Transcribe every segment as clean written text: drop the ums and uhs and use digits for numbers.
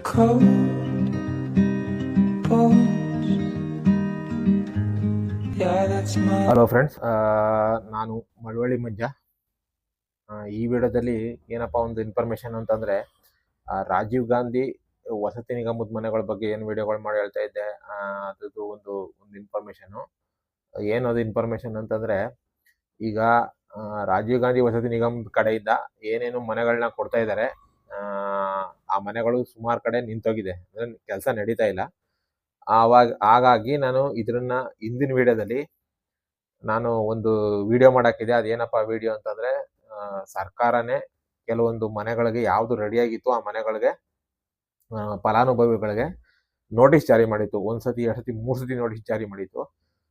cold pose. Yeah, that's my. Hello friends, ನಾನು ಮಳವಳ್ಳಿ ಮಂಜ. ಈ ವಿಡಿಯೋದಲ್ಲಿ ಏನಪ್ಪ ಒಂದು ಇನ್ಫಾರ್ಮೇಷನ್ ಅಂತಂದರೆ, ರಾಜೀವ್ ಗಾಂಧಿ ವಸತಿ ನಿಗಮದ ಮನೆಗಳ ಬಗ್ಗೆ ಏನು ವಿಡಿಯೋಗಳು ಮಾಡಿ ಹೇಳ್ತಾ ಇದ್ದೆ, ಅದ್ರದ್ದು ಒಂದು ಇನ್ಫಾರ್ಮೇಷನು. ಏನದು ಇನ್ಫಾರ್ಮೇಷನ್ ಅಂತಂದರೆ, ಈಗ ರಾಜೀವ್ ಗಾಂಧಿ ವಸತಿ ನಿಗಮದ ಕಡೆಯಿಂದ ಏನೇನು ಮನೆಗಳನ್ನ ಕೊಡ್ತಾ ಇದ್ದಾರೆ, ಆ ಮನೆಗಳು ಸುಮಾರು ಕಡೆ ನಿಂತೋಗಿದೆ, ಅಂದರೆ ಕೆಲಸ ನಡೀತಾ ಇಲ್ಲ. ಹಾಗಾಗಿ ನಾನು ಇದನ್ನ ಹಿಂದಿನ ವಿಡಿಯೋದಲ್ಲಿ ನಾನು ಒಂದು ವಿಡಿಯೋ ಮಾಡಾಕಿದೆ. ಅದೇನಪ್ಪ ವಿಡಿಯೋ ಅಂತಂದ್ರೆ, ಸರ್ಕಾರನೇ ಕೆಲವೊಂದು ಮನೆಗಳಿಗೆ ಯಾವ್ದು ರೆಡಿಯಾಗಿತ್ತು ಆ ಮನೆಗಳಿಗೆ ಫಲಾನುಭವಿಗಳಿಗೆ ನೋಟಿಸ್ ಜಾರಿ ಮಾಡಿತ್ತು. ಒಂದ್ಸತಿ, 2 ಸತಿ, 3 ಸತಿ ನೋಟಿಸ್ ಜಾರಿ ಮಾಡಿತ್ತು.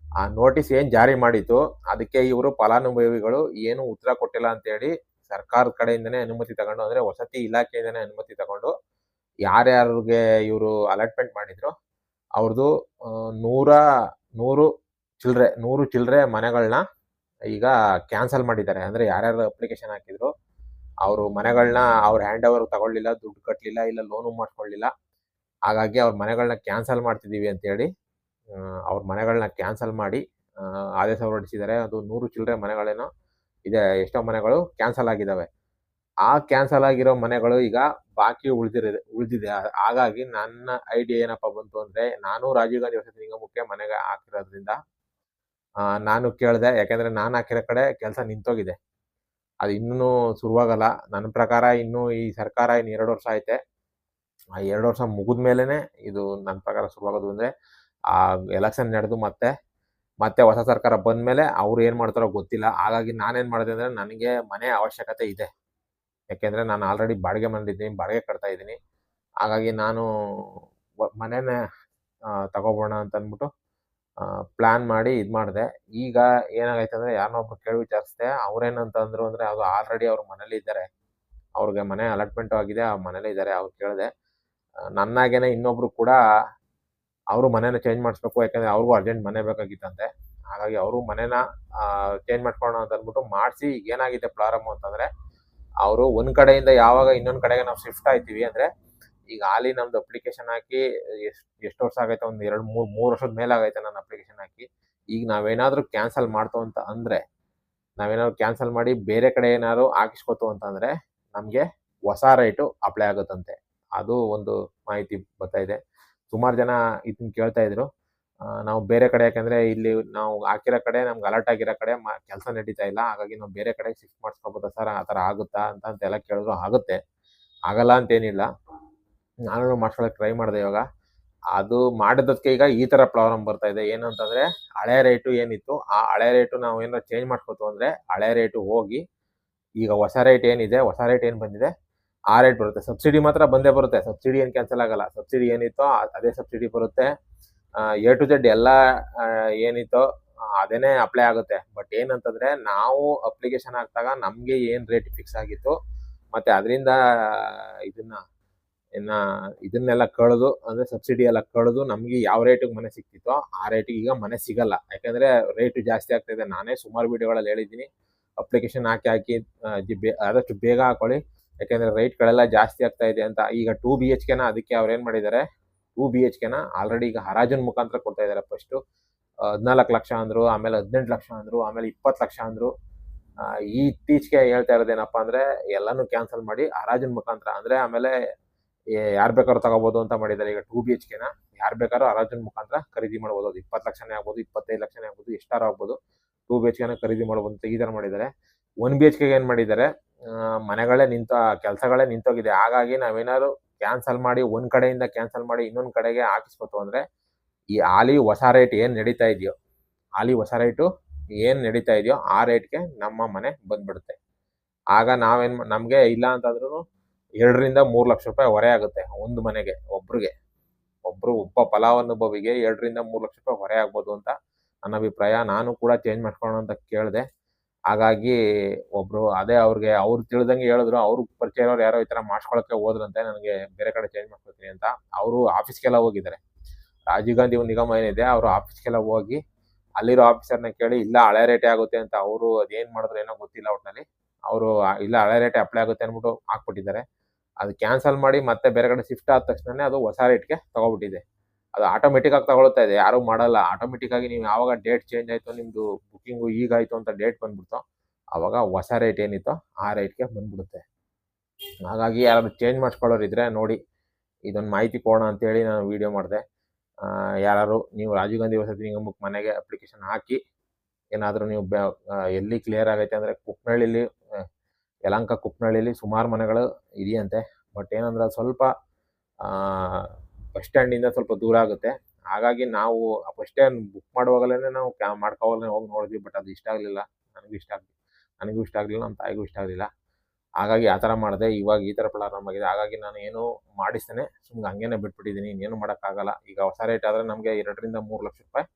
ಆ ನೋಟಿಸ್ ಏನ್ ಜಾರಿ ಮಾಡಿತ್ತು ಅದಕ್ಕೆ ಇವರು ಫಲಾನುಭವಿಗಳು ಏನು ಉತ್ತರ ಕೊಟ್ಟಿಲ್ಲ ಅಂತ ಹೇಳಿ ಸರ್ಕಾರದ ಕಡೆಯಿಂದನೇ ಅನುಮತಿ ತಗೊಂಡು, ಅಂದ್ರೆ ವಸತಿ ಇಲಾಖೆಯಿಂದನೇ ಅನುಮತಿ ತಗೊಂಡು ಯಾರ್ಯಾರಿಗೆ ಇವರು ಅಲಾಟ್ಮೆಂಟ್ ಮಾಡಿದ್ರು ಅವ್ರದ್ದು 100 ಚಿಲ್ಲರೆ ಮನೆಗಳನ್ನ ಈಗ ಕ್ಯಾನ್ಸಲ್ ಮಾಡಿದ್ದಾರೆ. ಅಂದ್ರೆ ಯಾರ್ಯಾರು ಅಪ್ಲಿಕೇಶನ್ ಹಾಕಿದ್ರು ಅವರು ಮನೆಗಳನ್ನ ಅವ್ರ ಹ್ಯಾಂಡ್ ಓವರ್ ತಗೊಳ್ಳಿಲ್ಲ, ದುಡ್ಡು ಕಟ್ಟಲಿಲ್ಲ, ಇಲ್ಲ ಲೋನು ಮಾಡ್ಕೊಳ್ಳಿಲ್ಲ. ಹಾಗಾಗಿ ಅವ್ರ ಮನೆಗಳನ್ನ ಕ್ಯಾನ್ಸಲ್ ಮಾಡ್ತಿದ್ದೀವಿ ಅಂತೇಳಿ ಅವ್ರ ಮನೆಗಳನ್ನ ಕ್ಯಾನ್ಸಲ್ ಮಾಡಿ ಆದೇಶ ಹೊರಡಿಸಿದ್ದಾರೆ. ಅದು 100 ಚಿಲ್ಲರೆ ಮನೆಗಳೇನೋ ಇದೆ, ಎಷ್ಟೋ ಮನೆಗಳು ಕ್ಯಾನ್ಸಲ್ ಆಗಿದ್ದಾವೆ. ಆ ಕ್ಯಾನ್ಸಲ್ ಆಗಿರೋ ಮನೆಗಳು ಈಗ ಬಾಕಿ ಉಳಿದಿದೆ. ಹಾಗಾಗಿ ನನ್ನ ಐಡಿಯಾ ಏನಪ್ಪ ಬಂತು ಅಂದ್ರೆ, ನಾನು ರಾಜೀವ್ ಗಾಂಧಿ ವಸತಿ ನಿಗಮಕ್ಕೆ ಮನೆಗೆ ಹಾಕಿರೋದ್ರಿಂದ ನಾನು ಕೇಳಿದೆ. ಯಾಕೆಂದ್ರೆ ನಾನು ಹಾಕಿರೋ ಕಡೆ ಕೆಲಸ ನಿಂತೋಗಿದೆ, ಅದು ಇನ್ನೂ ಶುರುವಾಗಲ್ಲ. ನನ್ನ ಪ್ರಕಾರ ಇನ್ನೂ ಈ ಸರ್ಕಾರ ಇನ್ನು 2 ವರ್ಷ ಐತೆ. ಆ 2 ವರ್ಷ ಮುಗಿದ ಮೇಲೆನೆ ಇದು ನನ್ನ ಪ್ರಕಾರ ಶುರುವಾಗೋದು. ಅಂದ್ರೆ ಆ ಎಲೆಕ್ಷನ್ ನಡೆದು ಮತ್ತೆ ಹೊಸ ಸರ್ಕಾರ ಬಂದ್ಮೇಲೆ ಅವ್ರು ಏನ್ ಮಾಡ್ತಾರೋ ಗೊತ್ತಿಲ್ಲ. ಹಾಗಾಗಿ ನಾನೇನ್ ಮಾಡಿದೆ ಅಂದ್ರೆ, ನನಗೆ ಮನೆ ಅವಶ್ಯಕತೆ ಇದೆ. ಯಾಕೆಂದ್ರೆ ನಾನು ಆಲ್ರೆಡಿ ಬಾಡಿಗೆ ಮನೇಲಿದ್ದೀನಿ, ಬಾಡಿಗೆ ಕಟ್ತಾ ಇದ್ದೀನಿ. ಹಾಗಾಗಿ ನಾನು ಮನೆನೇ ತಗೋಬೋಣ ಅಂತ ಅಂದ್ಬಿಟ್ಟು ಪ್ಲಾನ್ ಮಾಡಿ ಇದು ಮಾಡಿದೆ. ಈಗ ಏನಾಗೈತೆ ಅಂದ್ರೆ, ಯಾರನ್ನೋ ಒಬ್ರು ಕೇಳಿ ವಿಚಾರಿಸಿದೆ. ಅವ್ರೇನಂತಂದ್ರು ಅಂದ್ರೆ, ಅದು ಆಲ್ರೆಡಿ ಅವ್ರ ಮನೇಲಿ ಇದ್ದಾರೆ, ಅವ್ರಿಗೆ ಮನೆ ಅಲಾಟ್ಮೆಂಟ್ ಆಗಿದೆ, ಆ ಮನೇಲಿ ಇದ್ದಾರೆ. ಅವ್ರು ಕೇಳಿದೆ, ನನ್ನಾಗೇನೆ ಇನ್ನೊಬ್ರು ಕೂಡ ಅವರು ಮನೇನ ಚೇಂಜ್ ಮಾಡಿಸ್ಬೇಕು, ಯಾಕಂದ್ರೆ ಅವ್ರಿಗೂ ಅರ್ಜೆಂಟ್ ಮನೆ ಬೇಕಾಗಿತ್ತಂತೆ. ಹಾಗಾಗಿ ಅವರು ಮನೇನ ಚೇಂಜ್ ಮಾಡ್ಕೊಳ್ಳೋಣ ಅಂತ ಅಂದ್ಬಿಟ್ಟು ಮಾಡಿಸಿ. ಈಗ ಏನಾಗಿದೆ ಪ್ರಾರಂಭ ಅಂತಂದ್ರೆ, ಅವರು ಒಂದ್ ಕಡೆಯಿಂದ ಯಾವಾಗ ಇನ್ನೊಂದ್ ಕಡೆಗೆ ನಾವು ಶಿಫ್ಟ್ ಆಯ್ತೀವಿ ಅಂದ್ರೆ, ಈಗ ಹಾಲಿ ನಮ್ದು ಅಪ್ಲಿಕೇಶನ್ ಹಾಕಿ ಎಷ್ಟು ವರ್ಷ ಆಗೈತೆ, ಒಂದು 2-3 ವರ್ಷದ ಮೇಲೆ ಆಗೈತೆ ನನ್ನ ಅಪ್ಲಿಕೇಶನ್ ಹಾಕಿ. ಈಗ ನಾವೇನಾದ್ರೂ ಕ್ಯಾನ್ಸಲ್ ಮಾಡ್ತು ಅಂತ ಅಂದ್ರೆ, ನಾವೇನಾದ್ರು ಕ್ಯಾನ್ಸಲ್ ಮಾಡಿ ಬೇರೆ ಕಡೆ ಏನಾದ್ರು ಹಾಕಿಸ್ಕೊತು ಅಂತಂದ್ರೆ ನಮ್ಗೆ ಹೊಸ ರೇಟು ಅಪ್ಲೈ ಆಗುತ್ತಂತೆ. ಅದು ಒಂದು ಮಾಹಿತಿ ಬರ್ತಾ ಇದೆ. ಸುಮಾರು ಜನ ಇದನ್ನ ಕೇಳ್ತಾ ಇದ್ರು, ನಾವು ಬೇರೆ ಕಡೆ, ಯಾಕಂದ್ರೆ ಇಲ್ಲಿ ನಾವು ಹಾಕಿರೋ ಕಡೆ ನಮ್ಗೆ ಅಲರ್ಟ್ ಆಗಿರೋ ಕಡೆ ಕೆಲಸ ನಡೀತಾ ಇಲ್ಲ, ಹಾಗಾಗಿ ನಾವು ಬೇರೆ ಕಡೆ ಶಿಫ್ಟ್ ಮಾಡಿಸ್ಕೋಬೋದಾ ಸರ್, ಆ ಥರ ಆಗುತ್ತಾ ಅಂತೆಲ್ಲ ಕೇಳಿದ್ರು. ಆಗುತ್ತೆ, ಆಗಲ್ಲ ಅಂತೇನಿಲ್ಲ. ನಾನು ಮಾಡ್ಸ್ಕೊಳಕ್ಕೆ ಟ್ರೈ ಮಾಡಿದೆ. ಇವಾಗ ಅದು ಮಾಡಿದ್ದಕ್ಕೆ ಈಗ ಈ ಥರ ಪ್ರಾಬ್ಲಮ್ ಬರ್ತಾ ಇದೆ. ಏನಂತಂದ್ರೆ, ಹಳೆ ರೇಟು ಏನಿತ್ತು ಆ ಹಳೆ ರೇಟು ನಾವು ಏನಾದ್ರು ಚೇಂಜ್ ಮಾಡ್ಕೋತು ಅಂದ್ರೆ ಹಳೆ ರೇಟು ಹೋಗಿ ಈಗ ಹೊಸ ರೇಟ್ ಏನಿದೆ, ಹೊಸ ರೇಟ್ ಏನು ಬಂದಿದೆ ಆ ರೇಟ್ ಬರುತ್ತೆ. ಸಬ್ಸಿಡಿ ಮಾತ್ರ ಬಂದೇ ಬರುತ್ತೆ, ಸಬ್ಸಿಡಿ ಏನು ಕ್ಯಾನ್ಸಲ್ ಆಗಲ್ಲ. ಸಬ್ಸಿಡಿ ಏನಿತ್ತೋ ಅದೇ ಸಬ್ಸಿಡಿ ಬರುತ್ತೆ. A to Z ಎಲ್ಲ ಏನಿತ್ತೋ ಅದೇನೇ ಅಪ್ಲೈ ಆಗುತ್ತೆ. ಬಟ್ ಏನಂತಂದ್ರೆ, ನಾವು ಅಪ್ಲಿಕೇಶನ್ ಹಾಕಿದಾಗ ನಮ್ಗೆ ಏನ್ ರೇಟ್ ಫಿಕ್ಸ್ ಆಗಿತ್ತು, ಮತ್ತೆ ಅದರಿಂದ ಇದನ್ನೆಲ್ಲ ಕಳೆದು, ಅಂದ್ರೆ ಸಬ್ಸಿಡಿ ಎಲ್ಲ ಕಳೆದು ನಮ್ಗೆ ಯಾವ ರೇಟಿಗೆ ಮನೆ ಸಿಕ್ತಿತ್ತೋ ಆ ರೇಟಿಗೆ ಈಗ ಮನೆ ಸಿಗಲ್ಲ. ಯಾಕಂದ್ರೆ ರೇಟು ಜಾಸ್ತಿ ಆಗ್ತಾ ಇದೆ. ನಾನೇ ಸುಮಾರು ವಿಡಿಯೋಗಳಲ್ಲಿ ಹೇಳಿದ್ದೀನಿ, ಅಪ್ಲಿಕೇಶನ್ ಹಾಕಿ ಆದಷ್ಟು ಬೇಗ ಹಾಕೊಳ್ಳಿ, ಯಾಕಂದ್ರೆ ರೇಟ್ಗಳೆಲ್ಲ ಜಾಸ್ತಿ ಆಗ್ತಾ ಇದೆ ಅಂತ. ಈಗ 2 BHK ಅದಕ್ಕೆ ಅವ್ರು ಏನ್ ಮಾಡಿದ್ದಾರೆ, 2 BHK ಆಲ್ರೆಡಿ ಈಗ ಹರಾಜಿನ ಮುಖಾಂತರ ಕೊಡ್ತಾ ಇದ್ದಾರೆ. ಫಸ್ಟ್ 14 ಲಕ್ಷ ಅಂದ್ರು, ಆಮೇಲೆ 18 ಲಕ್ಷ ಅಂದ್ರು, ಆಮೇಲೆ 20 ಲಕ್ಷ ಅಂದ್ರು. ಈ ಇತ್ತೀಚೆಗೆ ಹೇಳ್ತಾ ಇರೋದೇನಪ್ಪಾ ಅಂದ್ರೆ, ಎಲ್ಲಾನು ಕ್ಯಾನ್ಸಲ್ ಮಾಡಿ ಹರಾಜಿನ ಮುಖಾಂತರ, ಅಂದ್ರೆ ಆಮೇಲೆ ಯಾರು ಬೇಕಾದ್ರೂ ತಗೋಬಹುದು ಅಂತ ಮಾಡಿದ್ದಾರೆ. ಈಗ 2 BHK ಯಾರು ಬೇಕಾದ್ರೂ ಹರಾಜಿನ ಮುಖಾಂತರ ಖರೀದಿ ಮಾಡಬಹುದು. ಅದು 20 ಲಕ್ಷನೇ ಆಗ್ಬೋದು, 25 ಲಕ್ಷನೇ ಆಗ್ಬೋದು, ಎಷ್ಟಾರು ಆಗ್ಬೋದು. 2 BHK ಖರೀದಿ ಮಾಡಬಹುದು ಅಂತ ಈ ತರ ಮಾಡಿದ್ದಾರೆ. 1 BHK ಏನ್ ಮಾಡಿದ್ದಾರೆ, ಮನೆಗಳೇ ಕೆಲಸಗಳೇ ನಿಂತೋಗಿದೆ. ಹಾಗಾಗಿ ನಾವೇನಾದ್ರು ಕ್ಯಾನ್ಸಲ್ ಮಾಡಿ, ಒಂದ್ ಕಡೆಯಿಂದ ಕ್ಯಾನ್ಸಲ್ ಮಾಡಿ ಇನ್ನೊಂದ್ ಕಡೆಗೆ ಹಾಕಿಸ್ಕೊತು ಅಂದ್ರೆ, ಈ ಹಾಲಿ ಹೊಸ ರೇಟ್ ಏನ್ ನಡೀತಾ ಇದೆಯೋ, ಆ ರೇಟ್ಗೆ ನಮ್ಮ ಮನೆ ಬಂದ್ಬಿಡುತ್ತೆ. ಆಗ ನಮ್ಗೆ ಇಲ್ಲ ಅಂತಂದ್ರೂ 2-3 ಲಕ್ಷ ರೂಪಾಯಿ ಹೊರೆ ಆಗುತ್ತೆ ಒಂದು ಮನೆಗೆ. ಒಬ್ಬ ಫಲಾನುಭವಿಗೆ 2-3 ಲಕ್ಷ ರೂಪಾಯಿ ಹೊರೆ ಆಗ್ಬೋದು ಅಂತ ನನ್ನ ಅಭಿಪ್ರಾಯ. ನಾನು ಕೂಡ ಚೇಂಜ್ ಮಾಡ್ಕೊಳ್ಳೋಣ ಅಂತ ಕೇಳಿದೆ. ಹಾಗಾಗಿ ಒಬ್ರು ಅವ್ರಿಗೆ ಅವ್ರು ತಿಳಿದಂಗೆ ಹೇಳಿದ್ರು. ಅವ್ರು ಪರಿಚಯ ಇರೋರು ಯಾರೋ ಈ ತರ ಮಾಡ್ಸ್ಕೊಳಕ್ಕೆ ಹೋದ್ರಂತೆ, ನನಗೆ ಬೇರೆ ಕಡೆ ಚೇಂಜ್ ಮಾಡ್ಕೊತೀನಿ ಅಂತ. ಅವರು ಆಫೀಸ್ಗೆಲ್ಲ ಹೋಗಿದ್ದಾರೆ. ರಾಜೀವ್ ಗಾಂಧಿ ನಿಗಮ ಏನಿದೆ, ಅವರು ಆಫೀಸ್ಗೆಲ್ಲ ಹೋಗಿ ಅಲ್ಲಿರೋ ಆಫೀಸರ್ನ ಕೇಳಿ, ಇಲ್ಲ ಹಳೆ ರೇಟೇ ಆಗುತ್ತೆ ಅಂತ. ಅವರು ಅದೇನ್ ಮಾಡಿದ್ರು ಏನೋ ಗೊತ್ತಿಲ್ಲ, ಒಟ್ನಲ್ಲಿ ಅವರು ಇಲ್ಲ ಹಳೆ ರೇಟೇ ಅಪ್ಲೈ ಆಗುತ್ತೆ ಅಂದ್ಬಿಟ್ಟು ಹಾಕ್ಬಿಟ್ಟಿದ್ದಾರೆ. ಅದು ಕ್ಯಾನ್ಸಲ್ ಮಾಡಿ ಮತ್ತೆ ಬೇರೆ ಕಡೆ ಶಿಫ್ಟ್ ಆದ ತಕ್ಷಣ ಅದು ಹೊಸ ರೇಟ್ಗೆ ತಗೊಬಿಟ್ಟಿದೆ. ಅದು ಆಟೋಮೆಟಿಕ್ ಆಗಿ ತಗೊಳ್ತಾ ಇದೆ, ಯಾರು ಮಾಡಲ್ಲ. ಆಟೋಮೆಟಿಕ್ ಆಗಿ ನೀವು ಯಾವಾಗ ಡೇಟ್ ಚೇಂಜ್ ಆಯ್ತು, ನಿಮ್ದು ಬುಕ್ಕಿಂಗು ಈಗಾಯ್ತು ಅಂತ ಡೇಟ್ ಬಂದ್ಬಿಡ್ತು, ಅವಾಗ ಹೊಸ ರೇಟ್ ಏನಿತ್ತೋ ಆ ರೇಟ್ಗೆ ಬಂದ್ಬಿಡುತ್ತೆ. ಹಾಗಾಗಿ ಯಾರಾದ್ರು ಚೇಂಜ್ ಮಾಡಿಸ್ಕೊಳ್ಳೋರು ಇದ್ರೆ ನೋಡಿ, ಇದೊಂದು ಮಾಹಿತಿ ಕೊಡೋಣ ಅಂತೇಳಿ ನಾನು ವಿಡಿಯೋ ಮಾಡಿದೆ. ಯಾರು ನೀವು ರಾಜೀವ್ ಗಾಂಧಿ ವಸತಿ ನಿಗಮಕ್ಕೆ ಮನೆಗೆ ಅಪ್ಲಿಕೇಶನ್ ಹಾಕಿ, ಏನಾದರೂ ನೀವು ಎಲ್ಲಿ ಕ್ಲಿಯರ್ ಆಗೈತೆ ಅಂದರೆ ಕುಕ್ನಳ್ಳಿಲಿ, ಯಲಹಂಕ ಕುಕ್ನಳ್ಳಿಲಿ ಸುಮಾರು ಮನೆಗಳು ಇದೆಯಂತೆ. ಬಟ್ ಏನಂದ್ರೆ ಅದು ಸ್ವಲ್ಪ ಬಸ್ ಸ್ಟ್ಯಾಂಡಿಂದ ಸ್ವಲ್ಪ ದೂರ ಆಗುತ್ತೆ. ಹಾಗಾಗಿ ನಾವು ಬಸ್ ಸ್ಟ್ಯಾಂಡ್ ಬುಕ್ ಮಾಡುವಾಗಲೇ ನಾವು ಮಾಡ್ಕೋವಾಗಲೇ ಹೋಗಿ ನೋಡಿದ್ವಿ. ಬಟ್ ಅದು ಇಷ್ಟ ಆಗಲಿಲ್ಲ, ನನಗೂ ಇಷ್ಟ ಆಗಲಿಲ್ಲ, ನಮ್ಮ ತಾಯಿಗೂ ಇಷ್ಟ ಆಗಲಿಲ್ಲ. ಹಾಗಾಗಿ ಆ ಥರ ಮಾಡಿದೆ. ಇವಾಗ ಈ ಥರ ಪ್ರಾಬ್ಲಮ್ ಆಗಿದೆ. ಹಾಗಾಗಿ ನಾನು ಏನು ಮಾಡಿಸ್ತೇನೆ, ಸುಮ್ಮನೆ ಹಂಗೇನೆ ಬಿಟ್ಬಿಟ್ಟಿದ್ದೀನಿ. ಇನ್ನೇನು ಮಾಡೋಕ್ಕಾಗಲ್ಲ. ಈಗ ಹೊಸ ರೇಟ್ ಆದರೆ ನಮಗೆ 2 ರಿಂದ 3 ಲಕ್ಷ ರೂಪಾಯಿ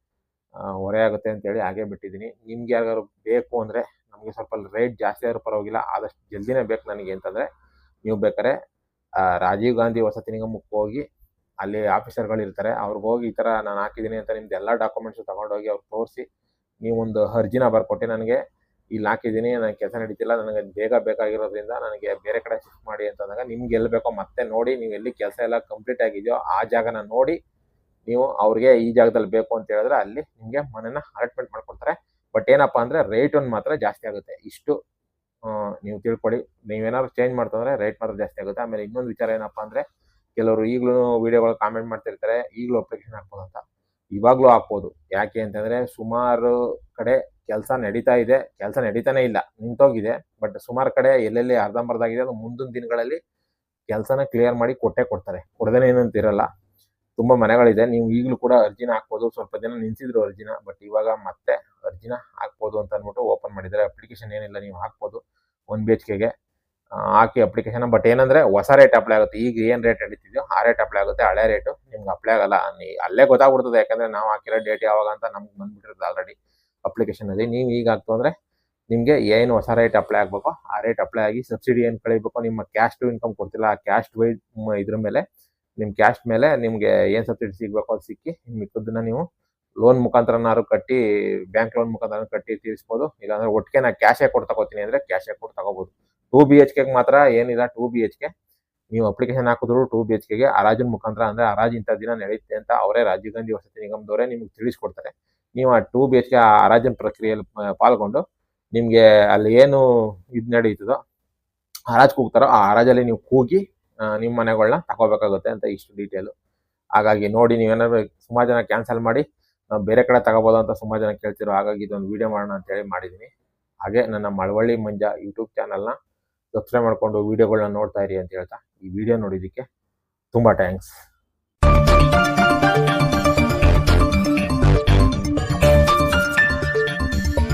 ಹೊರೆ ಆಗುತ್ತೆ ಅಂತೇಳಿ ಹಾಗೆ ಬಿಟ್ಟಿದ್ದೀನಿ. ನಿಮ್ಗೆ ಯಾರಿಗಾದ್ರು ಬೇಕು ಅಂದರೆ, ನಮಗೆ ಸ್ವಲ್ಪ ರೇಟ್ ಜಾಸ್ತಿ ಆದರೂ ಪರವಾಗಿಲ್ಲ, ಆದಷ್ಟು ಜಲ್ದಿನೇ ಬೇಕು ನನಗೆ ಅಂತಂದರೆ, ನೀವು ಬೇಕಾದ್ರೆ ರಾಜೀವ್ ಗಾಂಧಿ ವಸತಿ ನಿಗಮಕ್ಕೆ ಹೋಗಿ, ಅಲ್ಲಿ ಆಫೀಸರ್ಗಳು ಇರ್ತಾರೆ, ಅವ್ರಿಗೆ ಹೋಗಿ ಈ ಥರ ನಾನು ಹಾಕಿದ್ದೀನಿ ಅಂತ ನಿಮ್ದು ಎಲ್ಲ ಡಾಕ್ಯುಮೆಂಟ್ಸು ತೊಗೊಂಡೋಗಿ ಅವ್ರಿಗೆ ತೋರಿಸಿ, ನೀವೊಂದು ಅರ್ಜಿನ ಬರ್ಕೊಟ್ಟು ನನಗೆ ಇಲ್ಲಿ ಹಾಕಿದ್ದೀನಿ, ನನಗೆ ಕೆಲಸ ನಡೀತಿಲ್ಲ, ನನಗೆ ಬೇಗ ಬೇಕಾಗಿರೋದ್ರಿಂದ ನನಗೆ ಬೇರೆ ಕಡೆ ಶಿಫ್ಟ್ ಮಾಡಿ ಅಂತಂದಾಗ, ನಿಮ್ಗೆ ಎಲ್ಲಿ ಬೇಕೋ ಮತ್ತೆ ನೋಡಿ, ನೀವು ಎಲ್ಲಿ ಕೆಲಸ ಎಲ್ಲ ಕಂಪ್ಲೀಟ್ ಆಗಿದೆಯೋ ಆ ಜಾಗನ ನೋಡಿ ನೀವು ಅವ್ರಿಗೆ ಈ ಜಾಗದಲ್ಲಿ ಬೇಕು ಅಂತ ಹೇಳಿದ್ರೆ ಅಲ್ಲಿ ನಿಮಗೆ ಮನೆನ ಅಲಾಟ್ಮೆಂಟ್ ಮಾಡ್ಕೊಡ್ತಾರೆ. ಬಟ್ ಏನಪ್ಪ ಅಂದರೆ ರೇಟ್ ಒಂದು ಮಾತ್ರ ಜಾಸ್ತಿ ಆಗುತ್ತೆ. ಇಷ್ಟು ನೀವು ತಿಳ್ಕೊಳ್ಳಿ. ನೀವೇನಾದ್ರು ಚೇಂಜ್ ಮಾಡ್ತಂದ್ರೆ ರೇಟ್ ಮಾತ್ರ ಜಾಸ್ತಿ ಆಗುತ್ತೆ. ಆಮೇಲೆ ಇನ್ನೊಂದು ವಿಚಾರ ಏನಪ್ಪ ಅಂದರೆ, ಕೆಲವರು ಈಗಲೂ ವಿಡಿಯೋಗಳು ಕಾಮೆಂಟ್ ಮಾಡ್ತಿರ್ತಾರೆ, ಈಗಲೂ ಅಪ್ಲಿಕೇಶನ್ ಹಾಕ್ಬೋದು ಅಂತ. ಇವಾಗಲೂ ಹಾಕ್ಬೋದು. ಯಾಕೆ ಅಂತಂದರೆ, ಸುಮಾರು ಕಡೆ ಕೆಲಸ ನಡೀತಾ ಇದೆ, ಕೆಲಸ ನಡೀತಾನೆ ಇಲ್ಲ, ನಿಂತೋಗಿದೆ. ಬಟ್ ಸುಮಾರು ಕಡೆ ಎಲ್ಲೆಲ್ಲಿ ಅರ್ಧಂಬರ್ಧ ಆಗಿದೆ, ಅದು ಮುಂದಿನ ದಿನಗಳಲ್ಲಿ ಕೆಲಸನ ಕ್ಲಿಯರ್ ಮಾಡಿ ಕೊಟ್ಟೇ ಕೊಡ್ತಾರೆ, ಕೊಡದೇನೆ ಏನಂತಿರಲ್ಲ. ತುಂಬ ಮನೆಗಳಿದೆ. ನೀವು ಈಗಲೂ ಕೂಡ ಅರ್ಜಿನ ಹಾಕ್ಬೋದು. ಸ್ವಲ್ಪ ಜನ ನಿಲ್ಸಿದ್ರು ಅರ್ಜಿನ, ಬಟ್ ಇವಾಗ ಮತ್ತೆ ಅರ್ಜಿನ ಹಾಕ್ಬೋದು ಅಂತ ಅಂದ್ಬಿಟ್ಟು ಓಪನ್ ಮಾಡಿದ್ದಾರೆ. ಅಪ್ಲಿಕೇಶನ್ ಏನಿಲ್ಲ, ನೀವು ಹಾಕ್ಬೋದು 1 BHKಗೆ ಹಾಕಿ ಅಪ್ಲಿಕೇಶನ್. ಬಟ್ ಏನಂದರೆ ಹೊಸ ರೇಟ್ ಅಪ್ಲೈ ಆಗುತ್ತೆ. ಈಗ ಏನು ರೇಟ್ ನಡೀತಿದೆಯೋ ಆ ರೇಟ್ ಅಪ್ಲೈ ಆಗುತ್ತೆ, ಹಳೆ ರೇಟು ನಿಮ್ಗೆ ಅಪ್ಲೈ ಆಗಲ್ಲ. ಅಲ್ಲೇ ಗೊತ್ತಾಗ್ಬಿಡ್ತದೆ, ಯಾಕಂದರೆ ನಾವು ಹಾಕಿರೋ ಡೇಟ್ ಯಾವಾಗ ಅಂತ ನಮ್ಗೆ ಬಂದ್ಬಿಟ್ಟಿರುತ್ತೆ ಆಲ್ರೆಡಿ ಅಪ್ಲಿಕೇಶನಲ್ಲಿ. ನೀವು ಈಗ ಹಾಕ್ತು ಅಂದರೆ ನಿಮಗೆ ಏನು ಹೊಸ ರೇಟ್ ಅಪ್ಲೈ ಆಗಬೇಕೋ ಆ ರೇಟ್ ಅಪ್ಲೈ ಆಗಿ, ಸಬ್ಸಿಡಿ ಏನು ಕಳಿಬೇಕು, ನಿಮ್ಮ ಕ್ಯಾಸ್ಟ್ ಇನ್ಕಮ್ ಕೊಡ್ತಿಲ್ಲ, ಆ ಕ್ಯಾಸ್ಟ್ ವೈಸ್ ಇದ್ರ ಮೇಲೆ, ನಿಮ್ಮ ಕ್ಯಾಸ್ಟ್ ಮೇಲೆ ನಿಮಗೆ ಏನು ಸಬ್ಸಿಡಿ ಸಿಗಬೇಕು ಅದು ಸಿಕ್ಕಿ, ಮಿಕ್ಕದನ್ನ ನೀವು ಲೋನ್ ಮುಖಾಂತರನಾದ್ರು ಕಟ್ಟಿ, ಬ್ಯಾಂಕ್ ಲೋನ್ ಮುಖಾಂತರ ಕಟ್ಟಿ ತೀರಿಸ್ಬೋದು. ಇಲ್ಲಾಂದರೆ ಒಟ್ಟಿಗೆ ನಾನು ಕ್ಯಾಶೇ ಕೊಟ್ಟು ತಗೋತೀನಿ ಅಂದರೆ ಕ್ಯಾಶೇ ಕೊಟ್ಟು ತಗೋಬೋದು. 2 BHKಗೆ ಮಾತ್ರ ಏನಿಲ್ಲ, 2 BHK ನೀವು ಅಪ್ಲಿಕೇಶನ್ ಹಾಕಿದ್ರು 2 BHKಗೆ ಹರಾಜಿನ ಮುಖಾಂತರ, ಅಂದರೆ ಹರಾಜು ಇಂಥ ದಿನ ನಡೆಯುತ್ತೆ ಅಂತ ಅವರೇ ರಾಜೀವ್ ಗಾಂಧಿ ವಸತಿ ನಿಗಮದವರೇ ನಿಮ್ಗೆ ತಿಳಿಸ್ಕೊಡ್ತಾರೆ. ನೀವು ಆ 2 BHK ಹರಾಜಿನ ಪ್ರಕ್ರಿಯೆಯಲ್ಲಿ ಪಾಲ್ಗೊಂಡು, ನಿಮಗೆ ಅಲ್ಲಿ ಏನು ಇದು ನಡೀತದೋ, ಹರಾಜು ಕೂಗ್ತಾರೋ ಆ ಹರಾಜಲ್ಲಿ ನೀವು ಕೂಗಿ ನಿಮ್ಮ ಮನೆಗಳನ್ನ ತಗೋಬೇಕಾಗುತ್ತೆ ಅಂತ ಇಷ್ಟು ಡೀಟೇಲು. ಹಾಗಾಗಿ ನೋಡಿ, ನೀವೇನಾದ್ರು ಸುಮಾರು ಜನ ಕ್ಯಾನ್ಸಲ್ ಮಾಡಿ ಬೇರೆ ಕಡೆ ತಗೋಬೋದು ಅಂತ ಸುಮಾರು ಜನ ಕೇಳ್ತಿರೋ, ಹಾಗಾಗಿ ಇದೊಂದು ವಿಡಿಯೋ ಮಾಡೋಣ ಅಂತೇಳಿ ಮಾಡಿದ್ದೀನಿ. ಹಾಗೆ ನನ್ನ ಮಳವಳ್ಳಿ ಮಂಜ ಯೂಟ್ಯೂಬ್ ಚಾನಲ್ನ ಸಬ್ಸ್ಕ್ರೈಬ್ ಮಾಡಿಕೊಂಡು ವಿಡಿಯೋಗಳನ್ನ ನೋಡ್ತಾ ಇರಿ ಅಂತ ಹೇಳ್ತಾ, ಈ ವಿಡಿಯೋ ನೋಡಿದ್ದಕ್ಕೆ ತುಂಬ ಥ್ಯಾಂಕ್ಸ್.